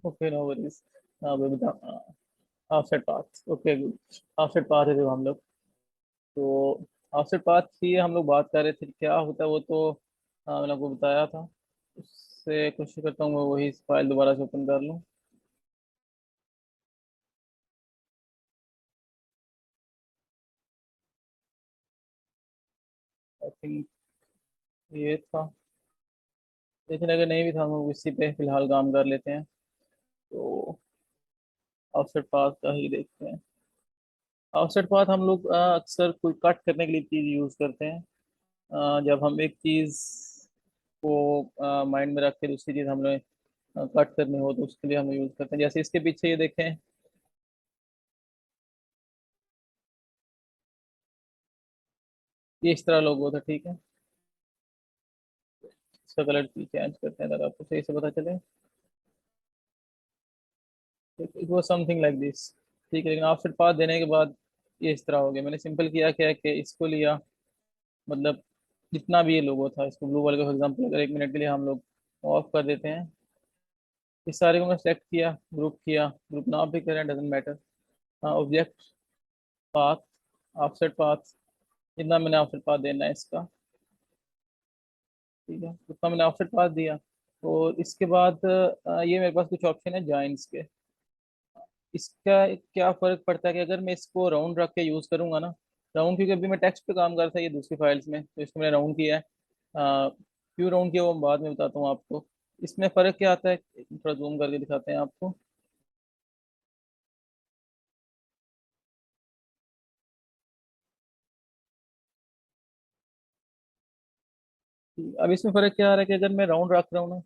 Okay, no worries. अभी बता। Offset path, okay good. Offset path है जो हम लोग, तो ऑफसेट पाथ की हम लोग बात कर रहे थे, क्या होता है वो तो मैंने आपको बताया था। उससे कोशिश करता हूँ मैं वही फाइल दोबारा से ओपन कर लूँ। आई थिंक ये था, लेकिन अगर नहीं भी था हम लोग इसी पे फिलहाल काम कर लेते हैं। तो ऑफसेट पाथ का ही देखते हैं। ऑफसेट पाथ हम लोग अक्सर कोई कट करने के लिए चीज़ यूज़ करते हैं। जब हम एक चीज़ को माइंड में रख के दूसरी चीज़ हमने कट करनी हो तो उसके लिए हम यूज़ करते हैं। जैसे इसके पीछे ये देखें, ये इस तरह लोगो था, ठीक है। इसका कलर चेंज करते हैं अगर आपको सही से पता चले। It was something like this, ठीक है। लेकिन ऑफसेट पाथ देने के बाद ये इस तरह हो गया। मैंने सिंपल किया क्या है कि इसको लिया, मतलब जितना भी ये लोगो था इसको ब्लू वाले को फॉर एग्जाम्पल अगर 1 मिनट के लिए हम लोग ऑफ कर देते हैं, इस सारे को मैं सेलेक्ट किया, ग्रुप किया, ग्रुप नाम भी करें doesn't matter. Object path, offset path, जितना मैंने ऑफसेट पाथ देना है इसका, ठीक है, उतना मैंने ऑफसेट पाथ दिया। और इसके बाद ये मेरे पास कुछ ऑप्शन है जॉइंट्स के। इसका क्या फर्क पड़ता है कि अगर मैं इसको राउंड रख के यूज करूंगा ना, राउंड, क्योंकि अभी मैं टेक्स्ट पे काम करता है ये दूसरी फाइल्स में, तो इसको मैंने राउंड किया है। क्यों राउंड किया वो मैं बाद में बताता हूँ आपको। इसमें फर्क क्या आता है, थोड़ा जूम करके दिखाते हैं आपको। अब इसमें फर्क क्या आ रहा है कि अगर मैं राउंड रख रहा हूँ ना,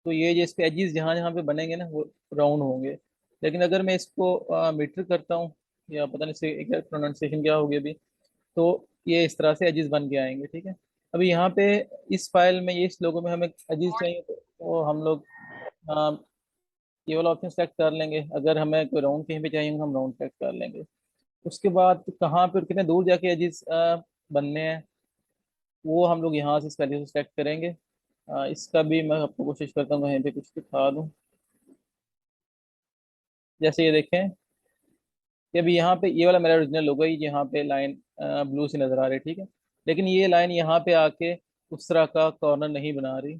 तो ये जो इसके एजेस जहाँ जहाँ पे बनेंगे ना वो राउंड होंगे। लेकिन अगर मैं इसको मीटर करता हूँ, या पता नहीं से प्रोनाउंसिएशन क्या होगी अभी, तो ये इस तरह से एजेस बन के आएंगे, ठीक है। अभी यहाँ पे इस फाइल में, ये इस लोगो में हमें एजेस चाहिए, तो हम लोग अ, ये वाला ऑप्शन सेलेक्ट कर लेंगे। अगर हमें कोई राउंड कहीं पे चाहिए हम राउंड सेलेक्ट कर लेंगे। उसके बाद कहाँ पे और कितने दूर जाके एजेस बनने हैं, वो हम लोग यहाँ से इस वैल्यू से सेलेक्ट करेंगे। इसका भी मैं आपको कोशिश करता हूँ कहीं पे कुछ दिखा दूँ। जैसे ये देखें कि अभी यहाँ पे ये वाला मेरा ओरिजिनल लोगो ही यहाँ पे लाइन ब्लू से नजर आ रही है, ठीक है। लेकिन ये लाइन यहाँ पे आके उस तरह का कॉर्नर नहीं बना रही।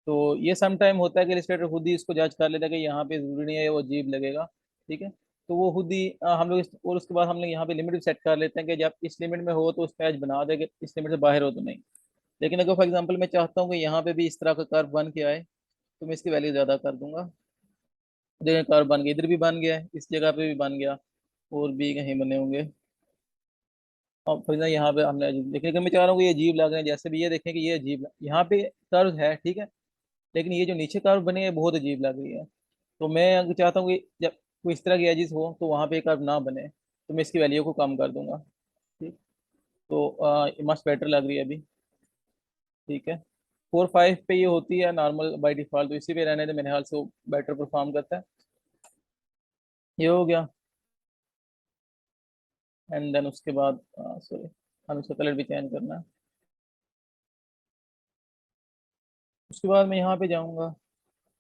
तो ये सम टाइम होता है कि इलस्ट्रेटर खुद ही इसको जज कर लेता है कि यहाँ पे जरूरी नहीं है, वो अजीब लगेगा, ठीक है। तो वो खुद ही हम लोग और उसके बाद हम लोग यहाँ पे लिमिट सेट कर लेते हैं कि जब इस लिमिट में हो तो उस पे एज बना देंगे, इस लिमिट से बाहर हो तो नहीं। लेकिन अगर फॉर एग्जाम्पल मैं चाहता हूँ कि यहाँ पे भी इस तरह का कर्व बन के आए, तो मैं इसकी वैल्यू ज़्यादा कर दूंगा। देखिए कर्व बन गया, इधर भी बन गया है, इस जगह पे भी बन गया, और भी कहीं बने होंगे। और फिर ना यहाँ पे हमने देखिए कि मैं चाह रहा हूँ कि ये अजीब लग रहे हैं, जैसे भी ये देखें कि ये अजीब यहाँ पे कर्व है, ठीक है। लेकिन ये जो नीचे कर्व बने हैं बहुत अजीब लग रही है। तो मैं अगर चाहता हूँ कि जब कोई इस तरह की एजिस हो तो वहाँ पे कर्व ना बने, तो मैं इसकी वैल्यू को कम कर दूंगा, ठीक। तो मस्ट बेटर लग रही है अभी, ठीक है। 4 5 पे ये होती है नॉर्मल बाई डिफॉल्ट, तो इसी पे रहने से मेरे ख्याल से वो बेटर परफॉर्म करता है। ये हो गया। एंड देन उसके बाद सॉरी, हम इसका कलर भी चेंज करना है। उसके बाद मैं यहाँ पे जाऊँगा,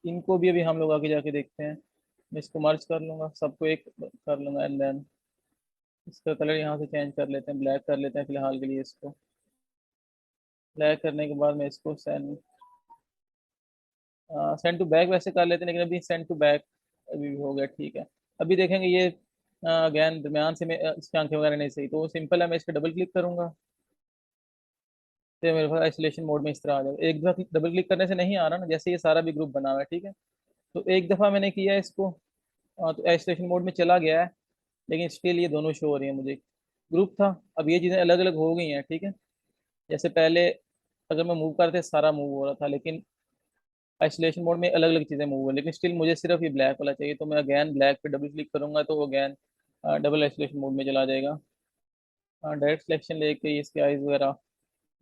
इनको भी अभी हम लोग आगे जाके देखते हैं। मैं इसको मर्ज कर लूंगा, सबको एक कर लूंगा, एंड देन इसका कलर यहाँ से चेंज कर लेते हैं, ब्लैक कर लेते हैं फिलहाल के लिए इसको। ब्लैक करने के बाद मैं इसको सेंड टू बैक वैसे कर लेते हैं, लेकिन अभी सेंड टू बैक अभी भी हो गया, ठीक है। अभी देखेंगे ये अगेन दरम्यान से मैं इसकी आंखें वगैरह नहीं सही, तो सिंपल है, मैं इस पर डबल क्लिक करूंगा तो मेरे पास आइसोलेशन मोड में इस तरह आ जाएगा। एक दफा डबल क्लिक करने से नहीं आ रहा ना, जैसे ये सारा भी ग्रुप बना हुआ है, ठीक है। तो एक दफा मैंने किया है इसको, तो आइसोलेशन मोड में चला गया है, लेकिन स्टिल ये दोनों शो हो रही है मुझे। ग्रुप था, अब ये चीज़ें अलग अलग हो गई हैं, ठीक है। जैसे पहले अगर मैं मूव करते सारा मूव हो रहा था, लेकिन आइसोलेशन मोड में अलग अलग चीज़ें मूव हो, लेकिन स्टिल मुझे सिर्फ ये ब्लैक वाला चाहिए, तो मैं अगैन ब्लैक पे डबल क्लिक करूंगा तो वो अगैन डबल आइसोलेशन मोड में चला जाएगा। डायरेक्ट सिलेक्शन लेके इसके आइज वगैरह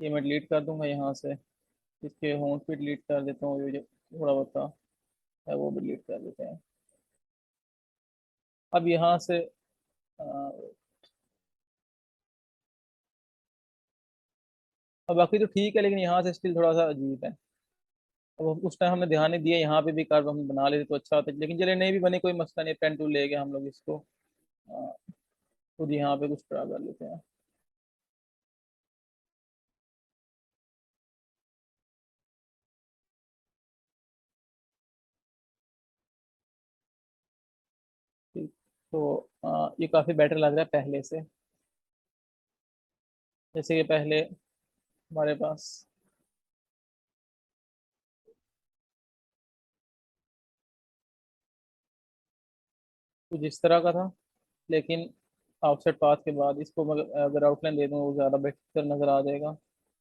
ये मैं डिलीट कर दूंगा यहाँ से। इसके होंठ भी डिलीट कर देता हूँ, ये जो थोड़ा बहुत था वो भी डिलीट कर देते हैं। अब यहाँ से अ, अब बाकी तो ठीक है, लेकिन यहाँ से स्टिल थोड़ा सा अजीब है। अब उस टाइम हमने ध्यान नहीं दिया, यहाँ पे भी कर्व हम बना लेते तो अच्छा होता, लेकिन चले नहीं भी बने कोई मसला नहीं, पेन टूल लेके हम लोग इसको अ, खुद यहाँ पे कुछ ड्रा कर लेते हैं। ठीक। तो ये काफ़ी बेटर लग रहा है पहले से। जैसे कि पहले हमारे पास कुछ इस तरह का था, लेकिन ऑफसेट पाथ के बाद इसको मगर अगर आउटलाइन दे दूँ वो ज़्यादा बेहतर नज़र आ जाएगा।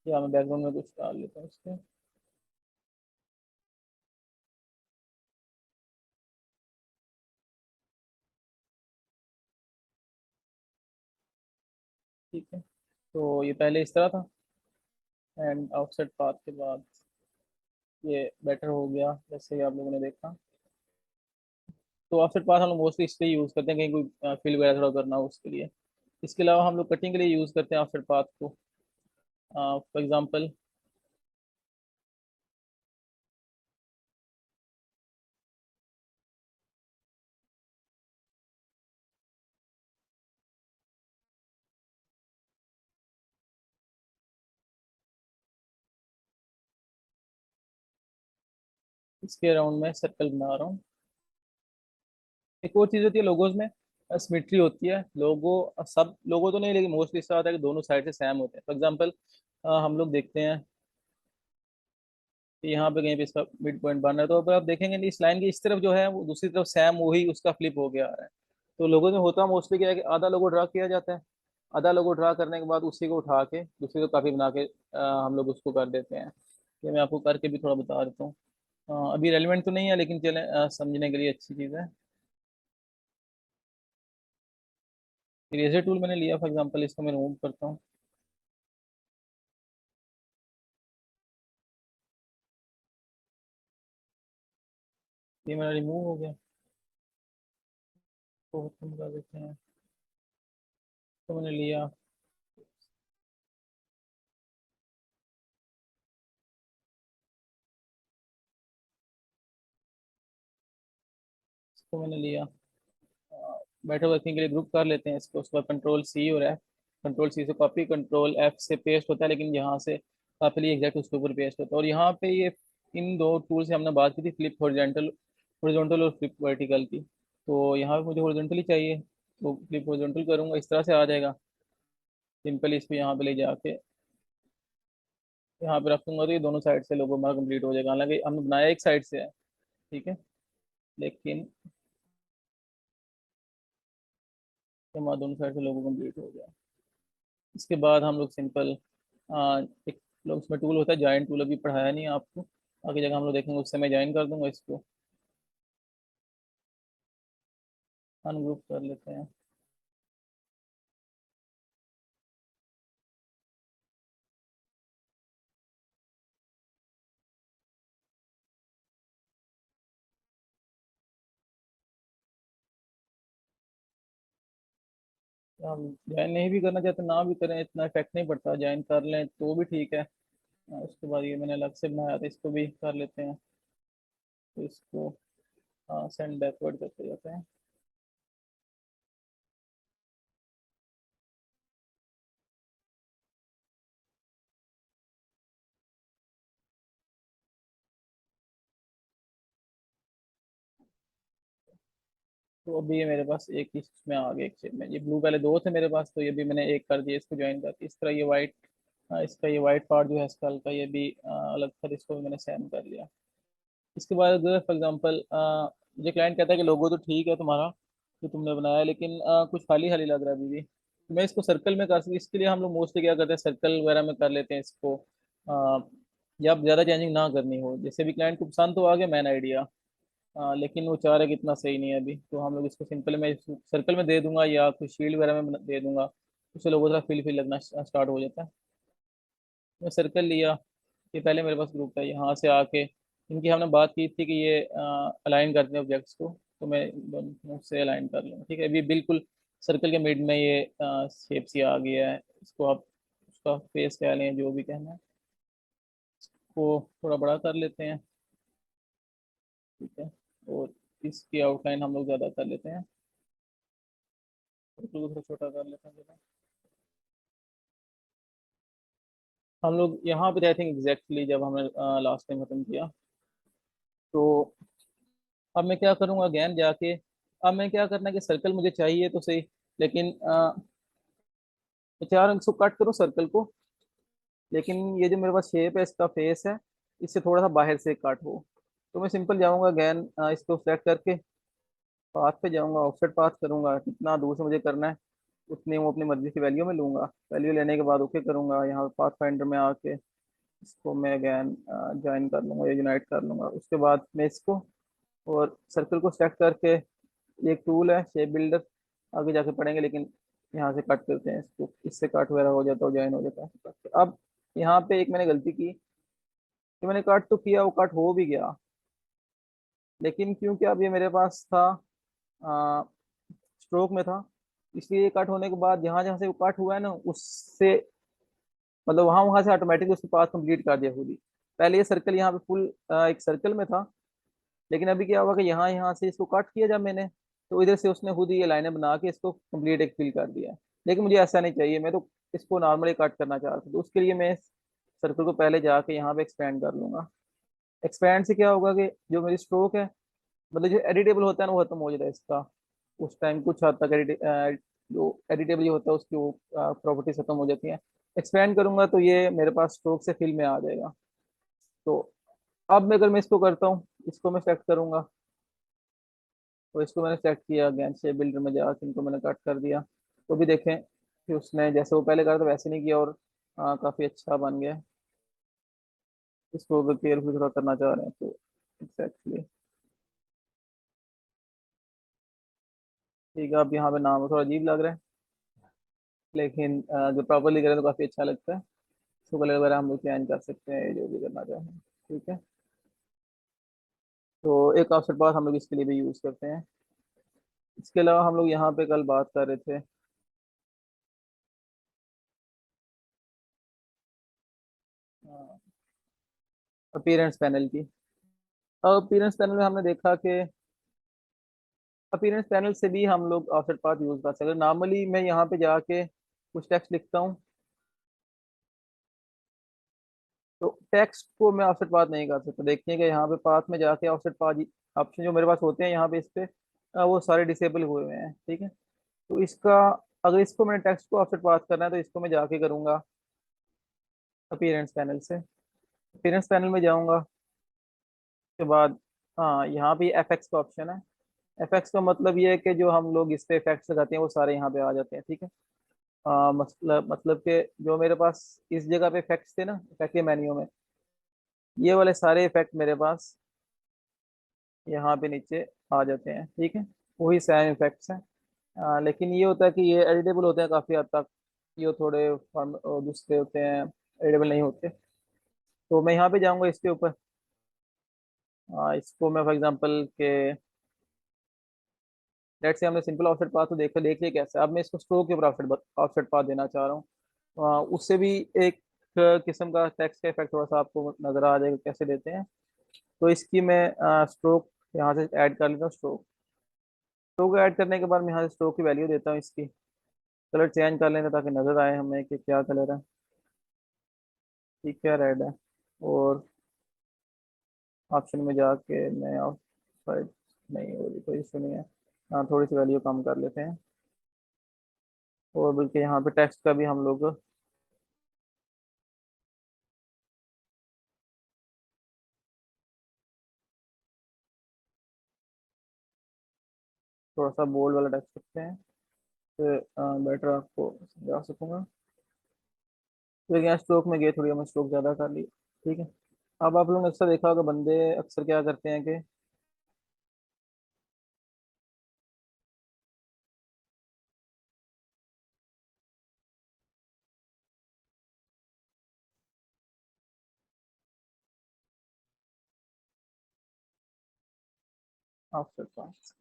या मैं बैकग्राउंड में कुछ डाल लेता हूँ इसके। ठीक है, तो ये पहले इस तरह था, एंड ऑफसेट पाथ के बाद ये बेटर हो गया जैसे कि आप लोगों ने देखा। तो ऑफसेट पाथ हम लोग मोस्टली इसलिए यूज़ करते हैं कहीं कोई फिल वगैरह थोड़ा करना हो उसके लिए। इसके अलावा हम लोग कटिंग के लिए यूज़ करते हैं ऑफसेट पाथ को। फॉर एग्जांपल, इसके अराउंड में सर्कल बना रहा हूँ। एक और चीज़ होती है लोगोज में, सिमेट्री होती है। लोगो सब लोगो तो नहीं, लेकिन मोस्टली इसका होता है कि दोनों साइड से सेम होते हैं। फॉर एग्जांपल हम लोग देखते हैं कि यहाँ पे कहीं पे इसका मिड पॉइंट बन रहा है, तो अगर आप देखेंगे इस लाइन की इस तरफ जो है वो दूसरी तरफ सेम वही उसका फ्लिप हो गया है। तो लोगों में होता मोस्टली क्या है कि आधा लोगो ड्रा किया जाता है, आधा लोगो ड्रा करने के बाद उसी को उठा के दूसरी को काफी बना के हम लोग उसको कर देते हैं। ये मैं आपको करके भी थोड़ा बता देता हूँ। अभी रेलिवेंट तो नहीं है, लेकिन चले समझने के लिए अच्छी चीज़ है। इरेजर टूल मैंने लिया, फॉर एग्जांपल इसको मैं रिमूव करता हूँ। ये मेरा रिमूव हो गया, तो खत्म कर देते हैं। तो मैंने लिया, इसको मैंने लिया, बेटर वर्किंग के लिए ग्रुप कर लेते हैं इसको। उसके बाद कंट्रोल सी और एफ, कंट्रोल सी से कॉपी, कंट्रोल एफ से पेस्ट होता है, लेकिन यहाँ से कॉपी एग्जैक्ट उसके ऊपर पेस्ट होता है। और यहाँ पे ये इन दो टूल से हमने बात की थी, फ्लिप हॉरिजॉन्टल, हॉरिजॉन्टल और फ्लिप वर्टिकल की। तो यहाँ पे मुझे हॉरिजॉन्टल ही चाहिए, तो फ्लिप हॉरिजॉन्टल करूँगा, इस तरह से आ जाएगा। सिंपल इसको यहाँ पे ले जाके यहाँ पे रखूंगा, तो ये दोनों साइड से लोगो हमारा कंप्लीट हो जाएगा। हालांकि हमने बनाया एक साइड से है, ठीक है, लेकिन हमारा दोनों साइड से लोगो कंप्लीट हो गया। इसके बाद हम लोग सिंपल एक लोग उसमें टूल होता है जॉइन टूल, अभी पढ़ाया नहीं है आपको, आगे जगह हम लोग देखेंगे, उससे मैं ज्वाइन कर दूंगा इसको। अनग्रुप कर लेते हैं। तो हम ज्वाइन नहीं भी करना चाहते ना भी करें, इतना इफेक्ट नहीं पड़ता, ज्वाइन कर लें तो भी ठीक है। उसके बाद ये मैंने अलग से बनाया था, इसको भी कर लेते हैं। तो इसको सेंड बैकवर्ड करते जाते हैं। तो अभी ये मेरे पास एक ही इसमें आ गया, एक शेप में। ये ब्लू पहले दो थे मेरे पास, तो ये भी मैंने एक कर दिया, इसको ज्वाइन कर दिया। इस तरह ये वाइट, इसका ये वाइट पार्ट जो है स्कल का, ये भी अलग था, इसको भी मैंने सेम कर लिया। इसके बाद फॉर एग्जांपल मुझे क्लाइंट कहता है कि लोगो तो ठीक है तुम्हारा जो तुमने बनाया, लेकिन कुछ खाली खाली लग रहा है अभी भी। तो मैं इसको सर्कल में कर सकती, इसके लिए हम लोग मोस्टली क्या करते हैं, सर्कल वगैरह में कर लेते हैं इसको। अ, या ज़्यादा चेंजिंग ना करनी हो, जैसे भी क्लाइंट को पसंद तो आ गया मैन आइडिया, लेकिन वो चाह रहा है कि इतना सही नहीं है अभी, तो हम लोग इसको सिंपल में सर्कल में दे दूंगा या कुछ शील्ड वगैरह में दे दूंगा। उससे लोगों का फील फील लगना स्टार्ट हो जाता है। मैं सर्कल लिया, ये पहले मेरे पास ग्रुप है, यहाँ से आके इनकी हमने बात की थी कि ये अलाइन करते हैं ऑब्जेक्ट्स को, तो मैं दोनों से अलाइन कर लूँ। ठीक है, अभी बिल्कुल सर्कल के मिड में ये शेप सी आ गया है। इसको आप उसका फेस कह लें, जो भी कहना है, इसको थोड़ा बड़ा कर लेते हैं। ठीक है। और इसकी आउटलाइन हम लोग ज़्यादा कर लेते हैं, इसको थोड़ा छोटा कर लेते हैं जरा। हम लोग यहाँ पे आई थिंक एग्जैक्टली जब हमने लास्ट टाइम खत्म किया, तो अब मैं क्या करूँगा अगेन जाके, अब मैं क्या करना है कि सर्कल मुझे चाहिए तो सही, लेकिन मैं चाह रहा हूँ इसको कट करूँ सर्कल को, लेकिन ये जो मेरे पास शेप है इसका फेस है, इससे थोड़ा सा बाहर से काट हो। तो मैं सिंपल जाऊंगा अगैन, इसको सेलेक्ट करके पाथ पे जाऊंगा, ऑफसेट पाथ करूंगा, कितना दूर से मुझे करना है उतनी वो अपनी मर्जी की वैल्यू में लूंगा। वैल्यू लेने के बाद ओके करूंगा, यहाँ पाथ फाइंडर में आके इसको मैं अगैन ज्वाइन कर लूंगा या यूनाइट कर लूंगा। उसके बाद मैं इसको और सर्कल को सेलेक्ट करके, ये एक टूल है शेप बिल्डर, आगे जाके पढ़ेंगे, लेकिन यहाँ से कट करते हैं इसको, इससे कट वगैरह हो जाता है, ज्वाइन हो जाता है। अब यहाँ पे एक मैंने गलती की कि मैंने कट तो किया, वो कट हो भी गया, लेकिन क्योंकि अब ये मेरे पास था स्ट्रोक में था, इसलिए ये कट होने के बाद जहां जहां से वो कट हुआ है ना, उससे मतलब वहां वहां से ऑटोमेटिक उसके पास कंप्लीट कर दिया खुद ही। पहले ये सर्कल यहाँ पे फुल एक सर्कल में था, लेकिन अभी क्या हुआ कि यहाँ यहाँ से इसको कट किया जब मैंने, तो इधर से उसने खुद ही ये लाइनें बना के इसको कंप्लीट एक फिल कर दिया। लेकिन मुझे ऐसा नहीं चाहिए, मैं तो इसको नॉर्मली कट करना चाह रहा था, तो उसके लिए मैं सर्कल को पहले जाके यहाँ पे एक्सपेंड कर लूंगा। एक्सपेंड से क्या होगा कि जो मेरी स्ट्रोक है, मतलब जो एडिटेबल होता है ना वो खत्म हो जाता है इसका, उस टाइम कुछ हद तक जो एडिटेबल जो होता है उसकी वो प्रॉपर्टीज खत्म हो जाती हैं। एक्सपेंड करूंगा तो ये मेरे पास स्ट्रोक से फिल में आ जाएगा। तो अब मैं अगर मैं इसको करता हूँ, इसको मैं सेलेक्ट करूंगा, तो इसको मैंने सेलेक्ट किया, अगेन शेप बिल्डर में जाकर इनको मैंने कट कर दिया, तो भी देखें कि उसने जैसे वो पहले करा था वैसे नहीं किया, और काफी अच्छा बन गया। इसको अगर केयरफुल थोड़ा करना चाह रहे हैं तो एग्जैक्टली ठीक है। अब यहाँ पे नाम थोड़ा अजीब लग रहा है, लेकिन जो प्रॉपरली करें तो काफी अच्छा लगता है। इसको कलर वगैरह हम लोग चेंज कर सकते हैं, जो भी करना चाहें। ठीक है। तो एक ऑप्शन पास हम लोग इसके लिए भी यूज करते हैं। इसके अलावा हम लोग यहाँ पे कल बात कर रहे थे अपीयरेंस पैनल की। अब अपीयरेंस पैनल में हमने देखा कि अपीयरेंस पैनल से भी हम लोग ऑफसेट पाथ यूज कर सकते हैं। नॉर्मली मैं यहाँ पे जाके कुछ टेक्स्ट लिखता हूँ, तो टेक्स्ट को मैं ऑफसेट पाथ नहीं कर सकता। देखिए कि यहाँ पे पाथ में जाके ऑफसेट पाथ ऑप्शन जो मेरे पास होते हैं यहाँ पे, इस पे वो सारे डिसेबल हुए हुए हैं। ठीक है। तो इसका, अगर इसको मैंने टेक्स्ट को ऑफसेट पाथ करना है तो इसको मैं जाके करूंगा अपीयरेंस पैनल से। अपीयरेंस पैनल में जाऊंगा, उसके बाद हाँ यहाँ पे एफ एक्स का ऑप्शन है। एफ एक्स का मतलब ये है कि जो हम लोग इस पे इफेक्ट्स लगाते हैं वो सारे यहाँ पे आ जाते हैं। ठीक है। मतलब कि जो मेरे पास इस जगह पे इफेक्ट्स थे ना, इफेक्ट के मेन्यू में, ये वाले सारे इफेक्ट मेरे पास यहाँ पे नीचे आ जाते हैं। ठीक है। वही सेम इफेक्ट्स हैं। लेकिन ये होता है कि ये एडिटेबल होते हैं काफ़ी हद तक, ये थोड़े दूसरे होते हैं एडिटेबल नहीं होते। तो मैं यहाँ पे जाऊँगा इसके ऊपर, इसको मैं फॉर एग्जांपल के लेट से हमने सिंपल ऑफसेट पाथ तो देख लिया कैसे। अब मैं इसको स्ट्रोक के ऊपर ऑफसेट ऑफसेट पाथ देना चाह रहा हूँ। उससे भी एक किस्म का टेक्स्ट का इफेक्ट थोड़ा सा आपको नजर आ जाएगा कैसे देते हैं। तो इसकी मैं स्ट्रोक यहाँ से ऐड कर लेता हूँ। स्ट्रोक स्ट्रोक ऐड करने के बाद मैं यहाँ से स्ट्रोक की वैल्यू देता हूँ, इसकी कलर चेंज कर लेते हैं ताकि नजर आए हमें कि क्या कलर है। ठीक है, रेड है। और ऑप्शन में जाके मैं साइड नहीं हो रही, कोई इशू नहीं है। थोड़ी सी वैल्यू कम कर लेते हैं, और बल्कि यहाँ पे टेक्स्ट का भी हम लोग थोड़ा सा बोल्ड वाला टेक्स्ट रखते हैं, तो बेटर आपको समझा सकूंगा। तो यहाँ स्ट्रोक में गए, थोड़ी हमने स्ट्रोक ज़्यादा कर ली। ठीक है। अब आप लोगों ने अक्सर देखा होगा बंदे अक्सर क्या करते हैं कि ऑफसेट पास,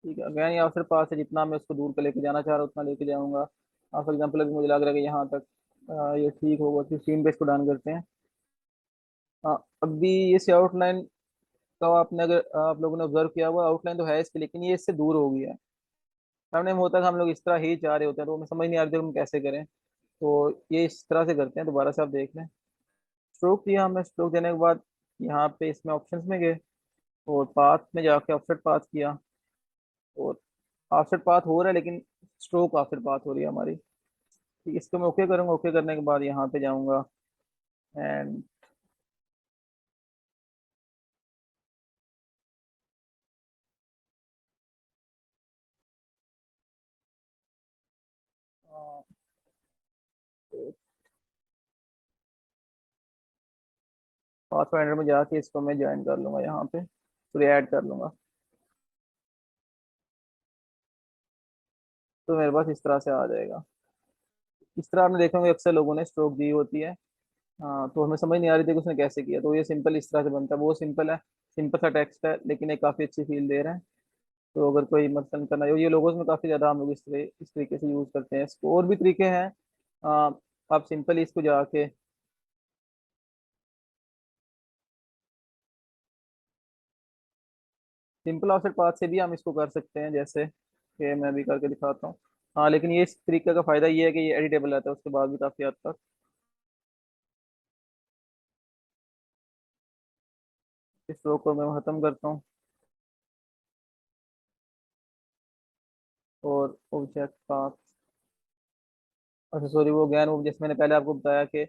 ठीक है, अगैन ये ऑफसेट पास है, जितना मैं उसको दूर कर लेके जाना चाह रहा हूँ उतना लेके जाऊंगा। फॉर एग्जाम्पल अभी मुझे लग रहा है कि यहाँ तक ये ठीक होगा, 15 पे इसको डन करते हैं। अभी ये से आउटलाइन इसका आपने अगर आप लोगों ने ऑब्जर्व किया हुआ, आउटलाइन तो है इसकी, लेकिन ये इससे दूर हो गया है। सामने में होता है कि हम लोग इस तरह ही चाह रहे होते हैं, तो हमें समझ नहीं आ रही थी हम कैसे करें। तो ये इस तरह से करते हैं, दोबारा से आप देख लें। स्ट्रोक दिया हमने, स्ट्रोक देने के बाद यहाँ पे इसमें ऑप्शंस में गए और पाथ में जाके ऑफसेट पाथ किया। और ऑफसेट पाथ हो रहा है, लेकिन स्ट्रोक ऑफसेट पाथ हो रही है हमारी। ठीक, इसको मैं ओके करूँगा। ओके करने के बाद यहाँ पे जाऊँगा एंड पाथ फाइंडर में जाके इसको मैं ज्वाइन कर लूँगा यहाँ पे, फिर ऐड कर लूँगा। तो मेरे पास इस तरह से आ जाएगा। इस तरह आपने देखा होगा अक्सर लोगों ने स्ट्रोक दी होती है। हाँ, तो हमें समझ नहीं आ रही थी कि उसने कैसे किया। तो ये सिंपल इस तरह से बनता है, वो सिंपल है, सिंपल सा टेक्स्ट है, लेकिन ये काफ़ी अच्छी फील दे रहा है। तो अगर कोई मसलन करना हो, ये लोगोस में काफ़ी ज़्यादा हम लोग इस तरीके से यूज़ करते हैं इसको। और भी तरीके हैं। आ, आप सिंपली इसको जाके सिंपल ऑफसेट पाथ से भी हम इसको कर सकते हैं, जैसे कि मैं भी करके दिखाता हूँ। हाँ, लेकिन ये इस तरीके का फ़ायदा ये है कि ये एडिटेबल रहता है उसके बाद भी काफ़ी हद तक। इस रो को मैं ख़त्म करता हूँ और ऑब्जेक्ट पाथ, अच्छा सॉरी, वो गैन, वो जैसे मैंने पहले आपको बताया कि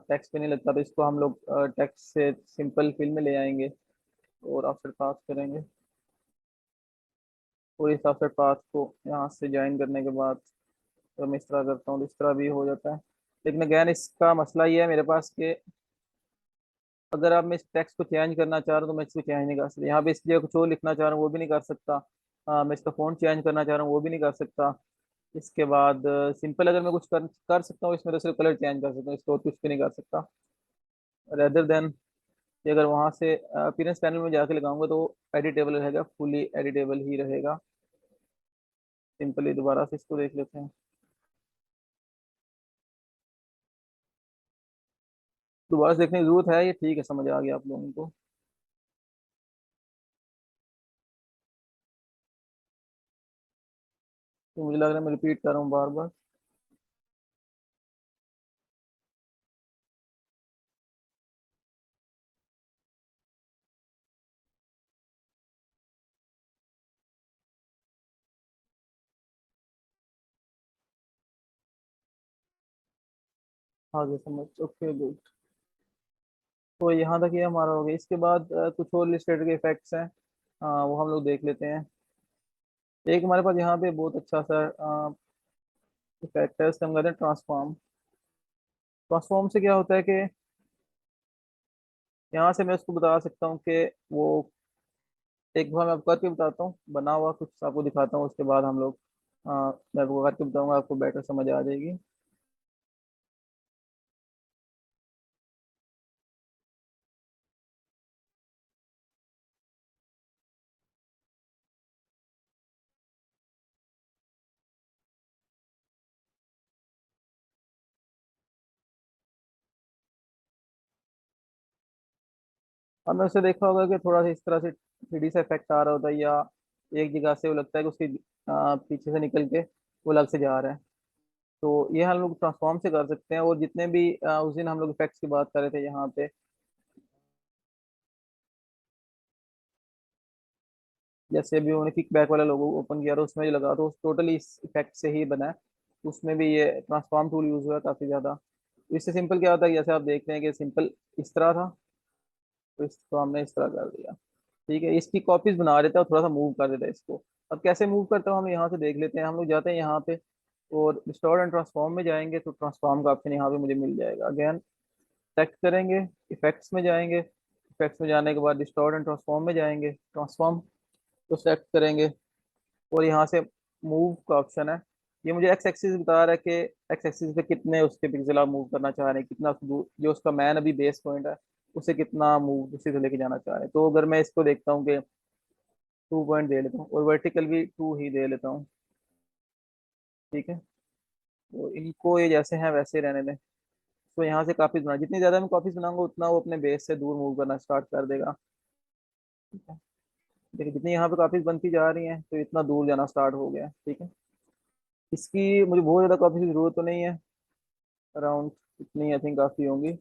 टेक्स्ट पे नहीं लगता, तो इसको हम लोग टेक्स्ट से सिंपल फिल में ले आएंगे और ऑफसेट पाथ करेंगे। और इस ऑफसेट पाथ को यहाँ से ज्वाइन करने के बाद तो मैं इस तरह करता हूँ तो इस तरह भी हो जाता है। लेकिन अगैन इसका मसला ये है मेरे पास कि अगर आप मैं इस टेक्स्ट को चेंज करना चाह रहा हूँ तो मैं इसको चेंज नहीं कर सकता। यहाँ पे इसकी जगह कुछ और लिखना चाह रहा हूँ वो भी नहीं कर सकता। मैं इसका फ़ॉन्ट चेंज करना चाह रहा हूँ वो भी नहीं कर सकता। इसके बाद सिंपल अगर मैं कुछ कर सकता हूँ इसमें, तो सिर्फ कलर चेंज कर सकता हूँ, इसको और कुछ भी नहीं कर सकता। रेदर देन अगर वहाँ से अपीयरेंस पैनल में जाके लगाऊंगा तो एडिटेबल रहेगा, फुली एडिटेबल ही रहेगा। सिंपली दोबारा से इसको देख लेते हैं। दोबारा से देखने की जरूरत है, ये ठीक है, समझ आ गया आप लोगों को। तो मुझे लग रहा है मैं रिपीट कर रहा हूँ बार बार। आगे समझ, ओके गुड। तो यहाँ तक ये हमारा हो गया। इसके बाद कुछ और इलस्ट्रेटर के इफेक्ट्स हैं, वो हम लोग देख लेते हैं। एक हमारे पास यहाँ पे बहुत अच्छा सा इफेक्ट है, उसका हम कहते हैं ट्रांसफॉर्म। ट्रांसफॉर्म से क्या होता है कि यहाँ से मैं उसको बता सकता हूँ कि वो, एक बार मैं आपको करके बताता हूँ, बना हुआ कुछ आपको दिखाता हूँ, उसके बाद हम लोग मैं आपको करके बताऊंगा, आपको बेटर समझ आ जाएगी। हमने उसे देखा होगा कि थोड़ा सा इस तरह से 3D से इफेक्ट आ रहा होता है, या एक जगह से वो लगता है कि उसके पीछे से निकल के वो अलग से जा रहा है। तो ये हम लोग ट्रांसफॉर्म से कर सकते हैं। और जितने भी उस दिन हम लोग इफेक्ट्स की बात कर रहे थे यहाँ पे, जैसे अभी उन्होंने किक बैक वाला लोगो ओपन किया तो उसमें जो लगा, तो टोटली इस इफेक्ट से ही बना है। उसमें भी ये ट्रांसफॉर्म टूल यूज हुआ है काफी ज्यादा। तो इससे सिंपल क्या होता है, जैसे आप देख रहे हैं कि सिंपल इस तरह था, तो इसको हमने इस तरह कर दिया। ठीक है, इसकी कॉपीज बना देता है और थोड़ा सा मूव कर देता है इसको। अब कैसे मूव करता हूँ हम यहाँ से देख लेते हैं। हम लोग जाते हैं यहाँ पे और रिस्टोर एंड ट्रांसफॉर्म में जाएंगे, तो ट्रांसफॉर्म का ऑप्शन यहाँ पे मुझे मिल जाएगा। अगेन सेलेक्ट करेंगे, इफेक्ट्स में जाएंगे, इफेक्ट्स में जाने के बाद रिस्टोर एंड ट्रांसफॉर्म में जाएंगे, ट्रांसफॉर्म को सेलेक्ट करेंगे और यहाँ से मूव का ऑप्शन है। ये मुझे एक्स एक्सिस बता रहा है कि एक्स एक्सिस पे कितने उसके पिक्सल आप मूव करना चाह रहे हैं, कितना उसको जो उसका मैन अभी बेस पॉइंट है उसे कितना मूव उसी से लेके जाना चाह रहे हैं। तो अगर मैं इसको देखता हूँ कि 2 पॉइंट दे लेता हूँ और वर्टिकल भी 2 ही दे लेता हूँ। ठीक है, तो इनको ये जैसे हैं वैसे रहने दें। तो यहाँ से कॉपीज बना, जितनी ज़्यादा मैं कॉपीज बनाऊंगा उतना वो अपने बेस से दूर मूव करना स्टार्ट कर देगा। ठीक है। देखिए जितनी यहाँ पे कॉपीज बनती जा रही हैं तो इतना दूर जाना स्टार्ट हो गया है, ठीक है। इसकी मुझे बहुत ज़्यादा कॉपी की ज़रूरत तो नहीं है, अराउंड इतनी आई थिंक काफ़ी होंगी।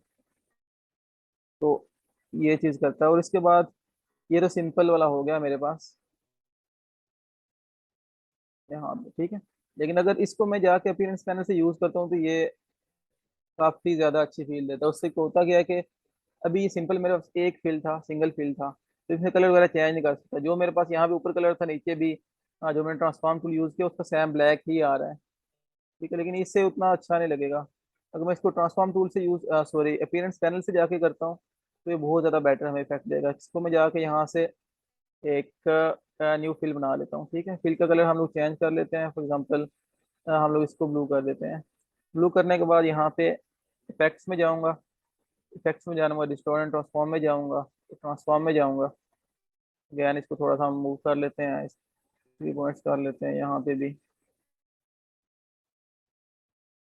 तो ये चीज़ करता है, और इसके बाद ये तो सिंपल वाला हो गया मेरे पास यहाँ पे, ठीक है। लेकिन अगर इसको मैं जाके अपीयरेंस पैनल से यूज़ करता हूँ तो ये काफ़ी ज़्यादा अच्छी फील देता है। उससे होता क्या है कि अभी ये सिंपल मेरे पास एक फील था, सिंगल फील था, तो इसमें कलर वगैरह चेंज नहीं कर सकता। जो मेरे पास यहाँ पे ऊपर कलर था, नीचे भी जो मैंने ट्रांसफॉर्म टूल यूज़ किया उसका सेम ब्लैक ही आ रहा है, ठीक है। लेकिन इससे उतना अच्छा नहीं लगेगा। अगर मैं इसको ट्रांसफॉर्म टूल से यूज सॉरी अपीयरेंस पैनल से जाके करता हूँ तो ये बहुत ज़्यादा बेटर हमें इफेक्ट देगा। इसको मैं जाके यहाँ से एक न्यू फिल बना लेता हूँ, ठीक है। फिल का कलर हम लोग चेंज कर लेते हैं, फॉर एग्जांपल हम लोग इसको ब्लू कर देते हैं। ब्लू करने के बाद यहाँ पे इफेक्ट्स में जाऊँगा, इफेक्ट्स में जाऊँगा, डिस्टोर एंड ट्रांसफॉर्म में जाऊँगा, ट्रांसफॉर्म में जाऊँगा। अगैन इसको थोड़ा सा हम मूव कर लेते हैं, 3 पॉइंट्स कर लेते हैं यहाँ पे भी,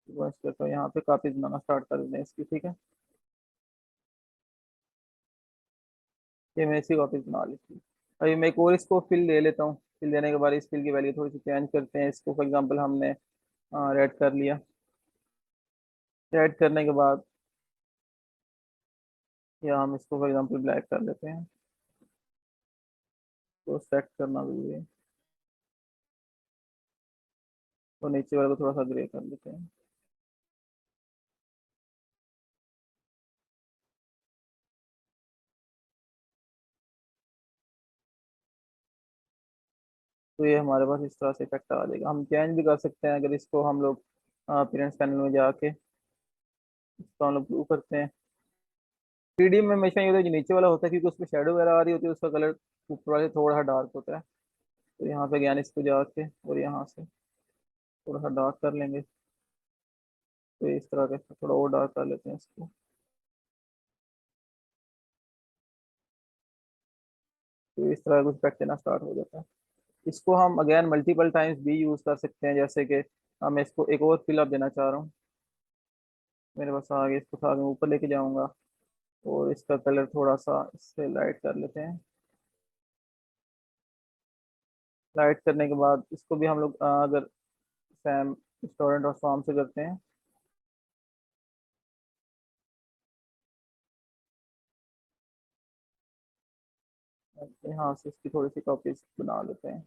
3 पॉइंट्स करते हैं यहाँ पे। कापी बनाना स्टार्ट कर देते हैं इसकी, ठीक है। ये मैं इसी कॉपी बना लेती हूँ। अभी मैं एक और इसको फिल ले लेता हूँ। फिल देने के बाद इस फिल की वैल्यू थोड़ी सी चेंज करते हैं। इसको फॉर एग्जांपल हमने रेड कर लिया। रेड करने के बाद या हम इसको फॉर एग्जांपल ब्लैक कर लेते हैं। तो सेट करना भी है, तो नीचे वाले को थोड़ा सा ग्रे कर लेते हैं। तो ये हमारे पास इस तरह से इफेक्ट आ जाएगा। हम चेंज भी कर सकते हैं अगर इसको हम लोग अपीयरेंस पैनल में जाके इसको हम लोग ब्लू करते हैं। 3D में हमेशा ये होता है जो नीचे वाला होता है, क्योंकि उसमें शेडो वगैरह आ रही होती है, उसका कलर ऊपर वाले से थोड़ा सा डार्क होता है। तो यहाँ पे ज्ञान इसको जाके और यहाँ से थोड़ा सा डार्क कर लेंगे। तो इस तरह के थोड़ा और डार्क कर लेते हैं इसको। तो इस तरह कुछ इफेक्ट देना स्टार्ट हो जाता है। इसको हम अगेन मल्टीपल टाइम्स भी यूज कर सकते हैं, जैसे कि मैं इसको एक और फिल अप देना चाह रहा हूँ। मेरे पास आगे इसको था, मैं ऊपर लेके जाऊंगा और इसका कलर थोड़ा सा इससे लाइट कर लेते हैं। लाइट करने के बाद इसको भी हम लोग अगर सैम स्टोरेंट और फॉर्म से करते हैं, यहाँ से इसकी थोड़ी सी कॉपीज बना लेते हैं।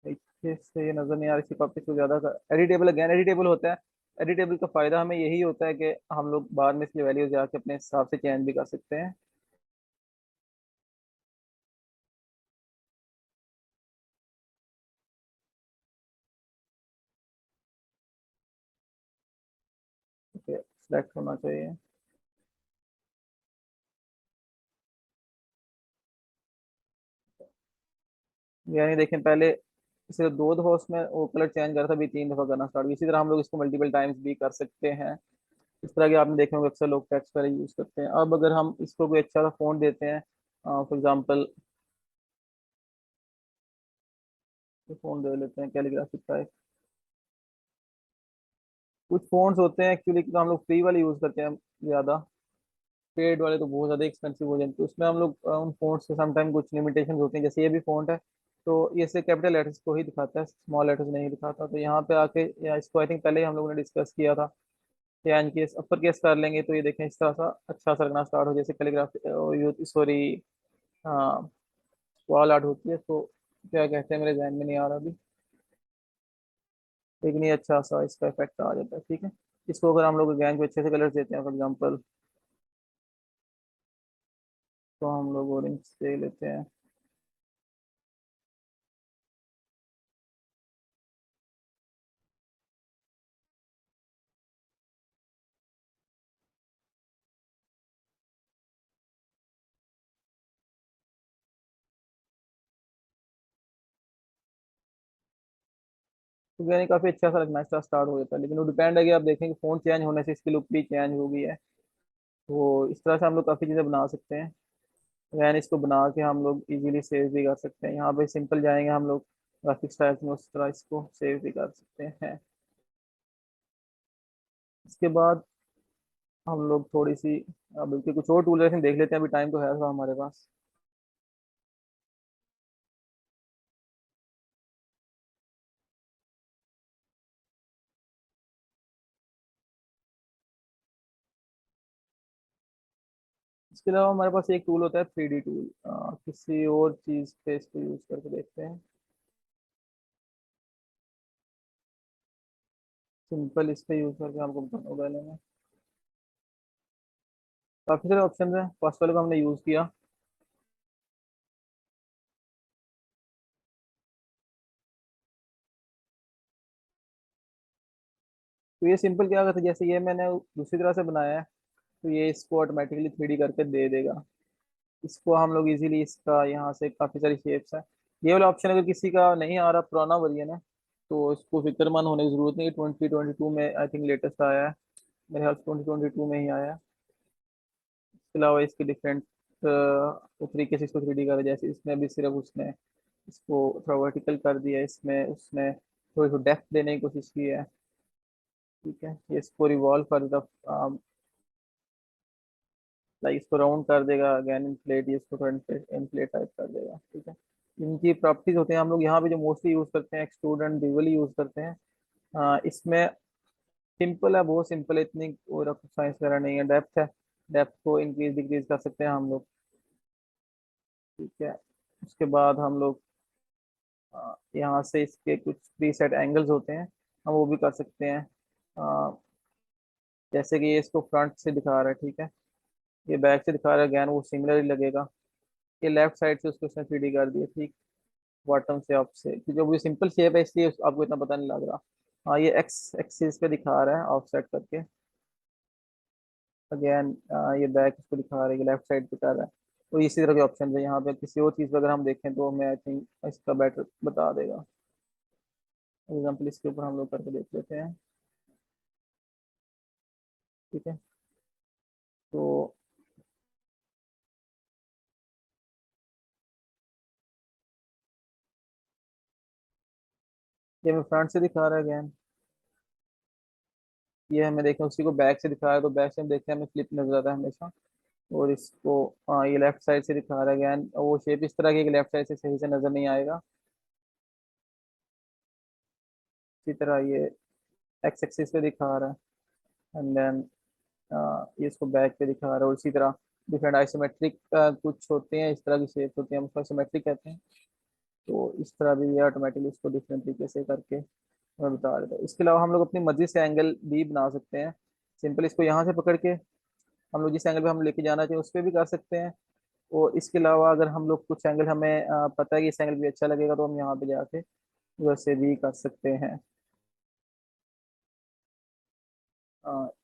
देखिए इससे ये नजर नहीं आ रही, इसी कॉपी को ज्यादा एडिटेबल, अगेन एडिटेबल होता है। एडिटेबल का फायदा हमें यही होता है कि हम लोग बाद में इसकी वैल्यू जाके अपने हिसाब से चेंज भी कर सकते हैं। सेलेक्ट होना चाहिए। यानी देखें पहले सिर्फ 2 दफा उसमें वो कलर चेंज करा था, अभी 3 दफा करना स्टार्ट। इसी तरह हम लोग इसको मल्टीपल टाइम्स भी कर सकते हैं। इस तरह के आपने देखे होंगे अक्सर लोग टेक्स्ट पर यूज करते हैं। अब अगर हम इसको कोई अच्छा सा फॉन्ट देते हैं, फॉर एग्जांपल फॉन्ट दे लेते हैं कैलीग्राफी का एक। कुछ फोन्स होते हैं एक्चुअली तो हम लोग फ्री वाले यूज करते हैं ज्यादा, पेड वाले तो बहुत ज्यादा एक्सपेंसिव हो जाते हैं। तो उसमें हम लोग उन फोन्ट्स के समटाइम कुछ लिमिटेशन होते हैं, जैसे ये भी फोन्ट है तो ये से कैपिटल लेटर्स को ही दिखाता है, स्मॉल लेटर्स नहीं दिखाता। तो यहाँ पे आके या इसको आई थिंक पहले ही हम लोगों ने डिस्कस किया था, एन केस अपर केस कर लेंगे तो ये देखें इस तरह सा अच्छा सा लगना स्टार्ट हो, जैसे कैलीग्राफी सॉरी हाँ वॉल आर्ट होती है। तो क्या कहते हैं मेरे जहन में नहीं आ रहा अभी, लेकिन ये अच्छा सा इसका इफेक्ट आ जाता है, ठीक है। इसको अगर हम लोग गैंग को अच्छे से कलर देते हैं, फॉर एग्जांपल तो हम लोग ऑरेंज से लेते हैं। तो यानी काफी अच्छा सा लगना इसका स्टार्ट हो जाता है। लेकिन वो डिपेंड है कि आप देखें कि फोन चेंज होने से इसकी लुक भी चेंज हो गई है। तो इस तरह से हम लोग काफी चीजें बना सकते हैं। वैन इसको बना के हम लोग इजीली सेव भी कर सकते हैं। यहाँ पे सिंपल जाएंगे हम लोग ग्राफिक स्टाइल्स में, उस तरह इसको सेव भी कर सकते हैं। इसके बाद हम लोग थोड़ी सी बल्कि कुछ और टूल देख लेते हैं, अभी टाइम तो है थोड़ा हमारे पास। इसके अलावा हमारे पास एक टूल होता है 3D टूल। किसी और चीज़ पे इसको यूज करके देखते हैं। सिंपल इस पे यूज करके आपको बताऊँ पहले मैं। काफी सारे ऑप्शन है, फर्स्ट वाले को हमने यूज किया। तो ये सिंपल क्या करता है, जैसे ये मैंने दूसरी तरह से बनाया है, तो ये इसको ऑटोमेटिकली 3D करके दे देगा। इसको हम लोग इजीली, इसका यहाँ से काफी सारी शेप्स है। ये वाला ऑप्शन अगर किसी का नहीं आ रहा, पुराना वर्जन है, तो इसको फिक्रमंद होने की जरूरत नहीं। 2022 में आई थिंक लेटेस्ट आया है, मेरे ख्याल 2022 में ही आया है। इसके अलावा इसके डिफरेंट तरीके से इसको 3D करा, जैसे इसमें भी सिर्फ उसने इसको थोड़ा वर्टिकल कर दिया, इसमें उसने थोड़ी सी डेप्थ देने की कोशिश की है। ठीक है, ये इसको रिवॉल्व कर देगा, लाइक इसको राउंड कर देगा, अगेन इनफ्लेट, ये इसको थोड़ा इनफ्लेट टाइप कर देगा। ठीक है, इनकी प्रॉपर्टीज होते हैं। हम लोग यहाँ पे जो मोस्टली यूज करते हैं एक्सट्रूड डिवली यूज करते हैं। इसमें सिंपल है, बहुत सिंपल है, इतनी और साइंस वगैरह नहीं है। डेप्थ है, डेप्थ को इंक्रीज डिक्रीज कर सकते हैं हम लोग। ठीक है, उसके बाद हम लोग यहाँ से इसके कुछ प्रीसेट एंगल्स होते हैं, हम वो भी कर सकते हैं। अ, जैसे कि ये इसको फ्रंट से दिखा रहा है, ठीक है, ये बैक से दिखा रहा है, अगैन वो सिमिलर ही लगेगा। ये लेफ्ट साइड से उसको इसने 3D कर दिया, ठीक, बॉटम से अप से, क्योंकि वो सिंपल शेप है इसलिए आपको इतना पता नहीं लग रहा। हाँ, ये एक्स एक्सिस पे दिखा रहा है ऑफसेट करके। अगेन ये बैक इसको दिखा रहा है, लेफ्ट साइड पे कर रहा है। तो इसी तरह के ऑप्शन है यहाँ पे। किसी और चीज़ पे अगर हम देखें तो हमें आई थिंक इसका बेटर बता देगा। एग्जाम्पल इसके ऊपर हम लोग करके देख लेते हैं। ठीक है, तो ये हमें फ्रंट से दिखा रहा है अगेन। ये हमें देखें उसी को बैक से दिखा रहा है, तो बैक से हम देखते हैं हमें फ्लिप नजर आता है हमेशा। और इसको ये लेफ्ट साइड से दिखा रहा है अगैन, वो शेप इस तरह की कि लेफ्ट साइड से सही से नजर नहीं आएगा। इसी तरह ये एक्स एक्सिस पे दिखा रहा है, एंड देन ये इसको बैक पे दिखा रहा है। और इसी तरह डिफरेंट आइसोमेट्रिक कुछ होते हैं, इस तरह की शेप होती है, हम उसको आइसोमेट्रिक कहते हैं। तो इस तरह भी ये ऑटोमेटिकली इसको डिफरेंट तरीके से करके हमें बता देता है। इसके अलावा हम लोग अपनी मर्जी से एंगल भी बना सकते हैं। सिंपल इसको यहाँ से पकड़ के हम लोग जिस एंगल पे हम लेके जाना चाहिए उस पर भी कर सकते हैं। और इसके अलावा अगर हम लोग कुछ एंगल हमें पता है कि इस एंगल भी अच्छा लगेगा, तो हम यहाँ पे जाके वैसे भी कर सकते हैं।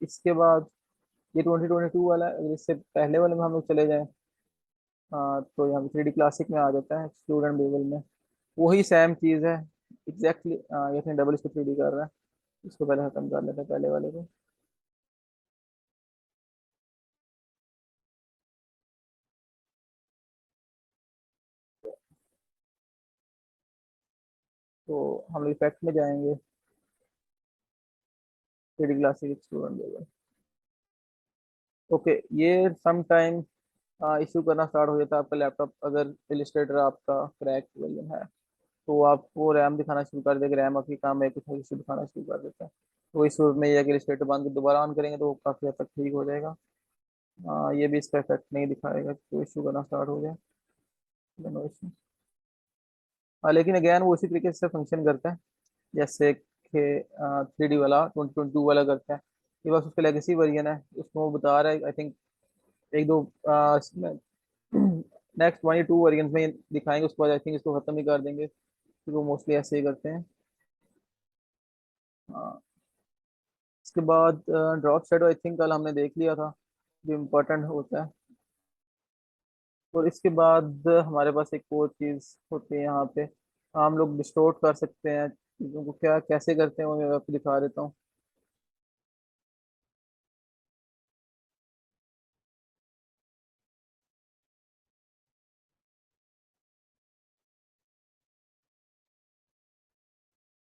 इसके बाद ये 2022 वाला है। अगर इससे पहले वाले में हम लोग चले जाएं, तो यहाँ पे 3D क्लासिक में आ जाता है, स्टूडेंट लेवल में वही सेम चीज़ है एग्जैक्टली। ये अपने डबल इसको 3D कर रहा है। इसको पहले खत्म कर लेते हैं पहले वाले को। तो हम लोग इफेक्ट में जाएंगे, 3D classic student level. Okay, ये सम टाइम इशू करना स्टार्ट हो जाता है आपका लैपटॉप, अगर इलिस्ट्रेटर आपका क्रैक वर्जन है, तो आपको रैम दिखाना शुरू कर देगा, रैम आपकी काम है कुछ इशू दिखाना शुरू कर देता है। तो इस सूरत में ये है कि इलिस्ट्रेटर बंद के दोबारा ऑन करेंगे तो वो काफ़ी हद तक ठीक हो जाएगा। ये भी इसका इफेक्ट नहीं दिखाएगा तो इशू करना स्टार्ट हो जाए। No issue. लेकिन अगैन वो उसी तरीके से फंक्शन करता है जैसे कि 3D वाला 2022 वाला करता है। ये बस उसका लेगेसी वर्जन है, उसमें वो बता रहा है आई थिंक एक दो नेक्स्ट 1 या 2 वर्जन में दिखाएंगे, उसके बाद आई थिंक इसको खत्म ही कर देंगे, क्योंकि वो मोस्टली ऐसे ही करते हैं। हाँ, इसके बाद ड्रॉप शेडो आई थिंक कल हमने देख लिया था, जो इम्पोर्टेंट होता है। और इसके बाद हमारे पास एक और चीज़ होती है यहाँ पे, हम लोग डिस्टोर्ट कर सकते हैं चीज़ों को। क्या कैसे करते हैं वो मैं आपको दिखा देता हूँ।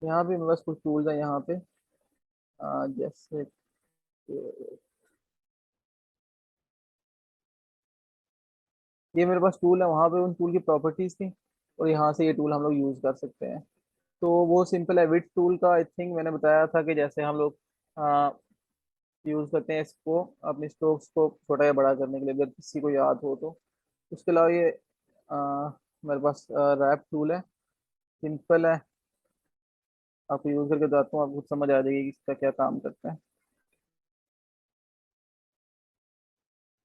यहाँ पे मेरे पास कुछ टूल्स हैं यहाँ पे, जैसे कि ये मेरे पास टूल है, वहाँ पे उन टूल की प्रॉपर्टीज थी, और यहाँ से ये टूल हम लोग यूज कर सकते हैं। तो वो सिंपल है, विड टूल का आई थिंक मैंने बताया था कि जैसे हम लोग यूज करते हैं इसको अपने स्ट्रोक्स को छोटा या बड़ा करने के लिए, अगर किसी को याद हो तो। उसके अलावा ये मेरे पास रैप टूल है, सिंपल है, आपको यूज करके बताता हूँ, आपको समझ आ जाएगी कि इसका क्या काम करता है।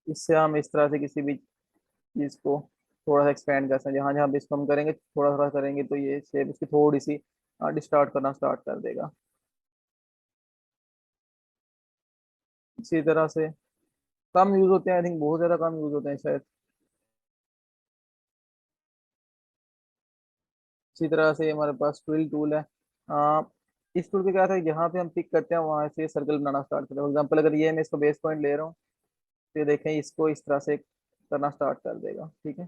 इससे हम इस तरह से किसी भी चीज को थोड़ा सा एक्सपेंड कर सकते हैं, जहाँ जहाँ भी इसको हम करेंगे थोड़ा थोड़ा करेंगे तो ये शेप इसकी थोड़ी सी डिस्टार्ट करना स्टार्ट कर देगा। इसी तरह से कम यूज होते हैं, आई थिंक बहुत ज्यादा कम यूज होते हैं शायद। इसी तरह से हमारे पास ट्विल टूल है। आ, इस टूल के क्या था, जहाँ पे हम पिक करते हैं वहां से सर्कल बनाना स्टार्ट करते हैं। फॉर एग्जाम्पल अगर ये मैं इसको बेस पॉइंट ले रहा हूँ, तो ये देखें इसको इस तरह से करना स्टार्ट कर देगा, ठीक है।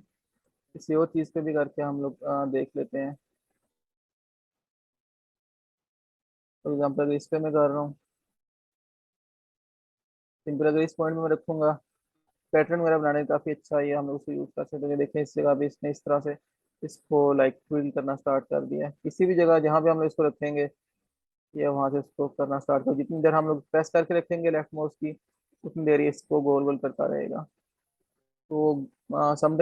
किसी और चीज़ पे भी करके हम लोग देख लेते हैं। फॉर एग्जाम्पल अगर इस पे मैं कर रहा हूँ, सिंपल अगर इस पॉइंट में मैं रखूंगा, पैटर्न वगैरह बनाने में काफ़ी अच्छा है, ये हम लोग उसको यूज़ कर सकते हैं। देखें इस जगह पे इसने इस तरह से इसको लाइक ट्विल करना स्टार्ट कर दिया है। किसी भी जगह जहाँ पे हम लोग इसको रखेंगे, ये वहां से इसको करना स्टार्ट कर, जितनी देर हम लोग प्रेस करके रखेंगे लेफ्ट माउस की, उतनी देर ये इसको गोल गोल करता रहेगा। तो समझ